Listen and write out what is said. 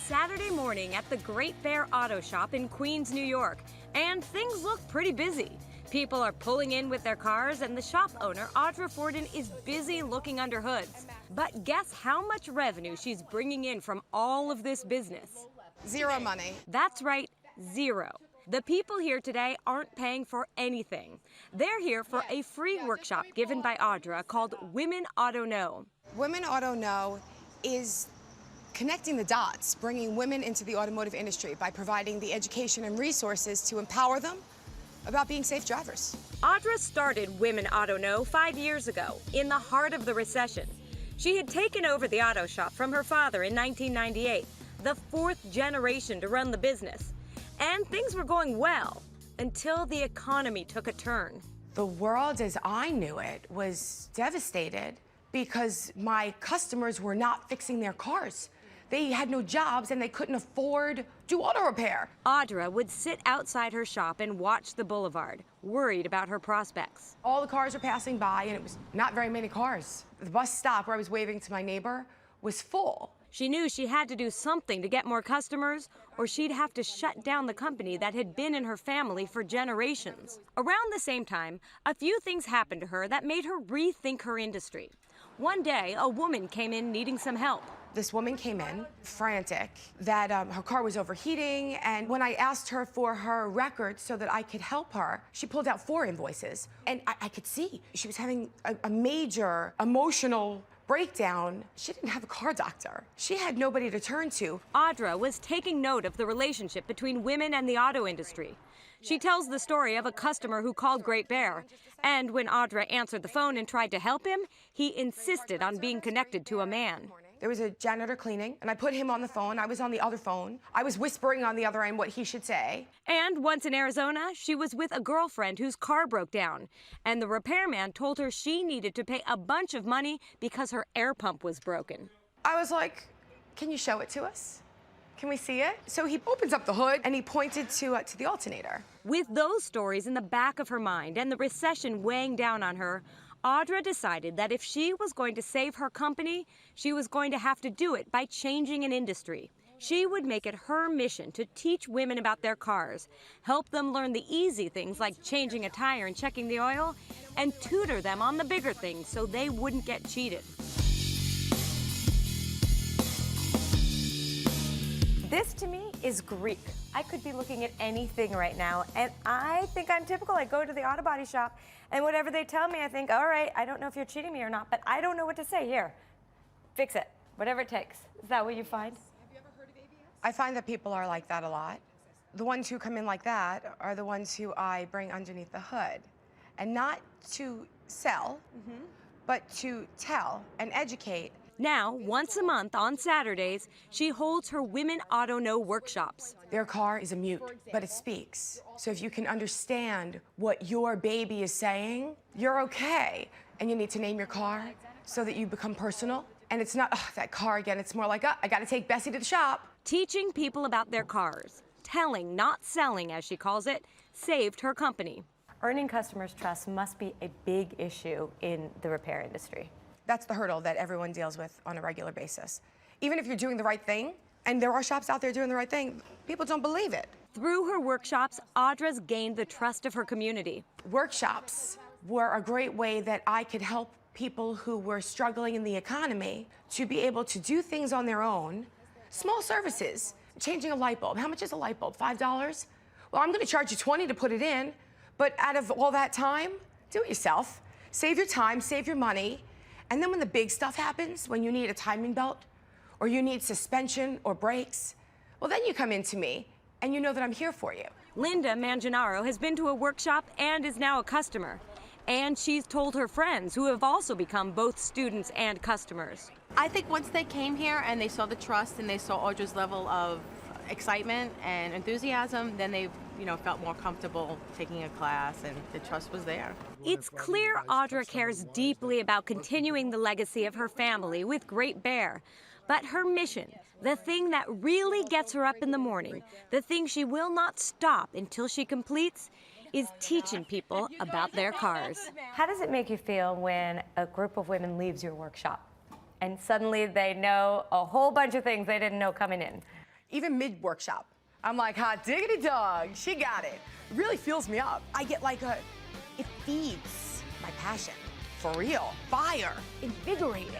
Saturday morning at the Great Bear Auto Shop in Queens, New York, and things look pretty busy. People are pulling in with their cars, and the shop owner, Audra Fordin, is busy looking under hoods. But guess how much revenue she's bringing in from all of this business? Zero money. That's right, zero. The people here today aren't paying for anything. They're here for a free workshop given by Audra called Women Auto Know. Women Auto Know is connecting the dots, bringing women into the automotive industry by providing the education and resources to empower them about being safe drivers. Audra started Women Auto Know 5 years ago, in the heart of the recession. She had taken over the auto shop from her father in 1998, the fourth generation to run the business. And things were going well until the economy took a turn. The world as I knew it was devastated because my customers were not fixing their cars. They had no jobs and they couldn't afford to do auto repair. Audra would sit outside her shop and watch the boulevard, worried about her prospects. All the cars were passing by and it was not very many cars. The bus stop where I was waving to my neighbor was full. She knew she had to do something to get more customers, or she'd have to shut down the company that had been in her family for generations. Around the same time, a few things happened to her that made her rethink her industry. One day, a woman came in needing some help. This woman came in, frantic, that her car was overheating, and when I asked her for her records so that I could help her, she pulled out 4 invoices, and I could see she was having a major emotional breakdown. She didn't have a car doctor. She had nobody to turn to. Audra was taking note of the relationship between women and the auto industry. She tells the story of a customer who called Great Bear, and when Audra answered the phone and tried to help him, he insisted on being connected to a man. There was a janitor cleaning, and I put him on the phone. I was on the other phone. I was whispering on the other end what he should say. And once in Arizona, she was with a girlfriend whose car broke down, and the repairman told her she needed to pay a bunch of money because her air pump was broken. I was like, can you show it to us? Can we see it? So he opens up the hood, and he pointed to the alternator. With those stories in the back of her mind and the recession weighing down on her, Audra decided that if she was going to save her company, she was going to have to do it by changing an industry. She would make it her mission to teach women about their cars, help them learn the easy things like changing a tire and checking the oil, and tutor them on the bigger things so they wouldn't get cheated. This to me is Greek. I could be looking at anything right now, and I think I'm typical. I go to the auto body shop, and whatever they tell me, I think, all right, I don't know if you're cheating me or not, but I don't know what to say. Here, fix it, whatever it takes. Is that what you find? Have you ever heard of ABS? I find that people are like that a lot. The ones who come in like that are the ones who I bring underneath the hood, and not to sell, but to tell and educate. Now, once a month on Saturdays, she holds her Women Auto Know workshops. Their car is a mute, but it speaks. So if you can understand what your baby is saying, you're okay. And you need to name your car so that you become personal. And it's not, oh, that car again. It's more like, oh, I got to take Bessie to the shop. Teaching people about their cars, telling, not selling, as she calls it, saved her company. Earning customers' trust must be a big issue in the repair industry. That's the hurdle that everyone deals with on a regular basis. Even if you're doing the right thing, and there are shops out there doing the right thing, people don't believe it. Through her workshops, Audra's gained the trust of her community. Workshops were a great way that I could help people who were struggling in the economy to be able to do things on their own. Small services, changing a light bulb. How much is a light bulb? $5? Well, I'm gonna charge you $20 to put it in, but out of all that time, do it yourself. Save your time, save your money. And then when the big stuff happens, when you need a timing belt, or you need suspension or brakes, well, then you come into me, and you know that I'm here for you. Linda Manginaro has been to a workshop and is now a customer. And she's told her friends, who have also become both students and customers. I think once they came here and they saw the trust and they saw Audra's level of excitement and enthusiasm, then they felt more comfortable taking a class, and the trust was there. It's clear Audra cares deeply about continuing the legacy of her family with Great Bear. But her mission, the thing that really gets her up in the morning, the thing she will not stop until she completes, is teaching people about their cars. How does it make you feel when a group of women leaves your workshop and suddenly they know a whole bunch of things they didn't know coming in? Even mid-workshop, I'm like, hot diggity dog, she got it. It really fuels me up. I get like it feeds my passion. For real, fire, invigorating.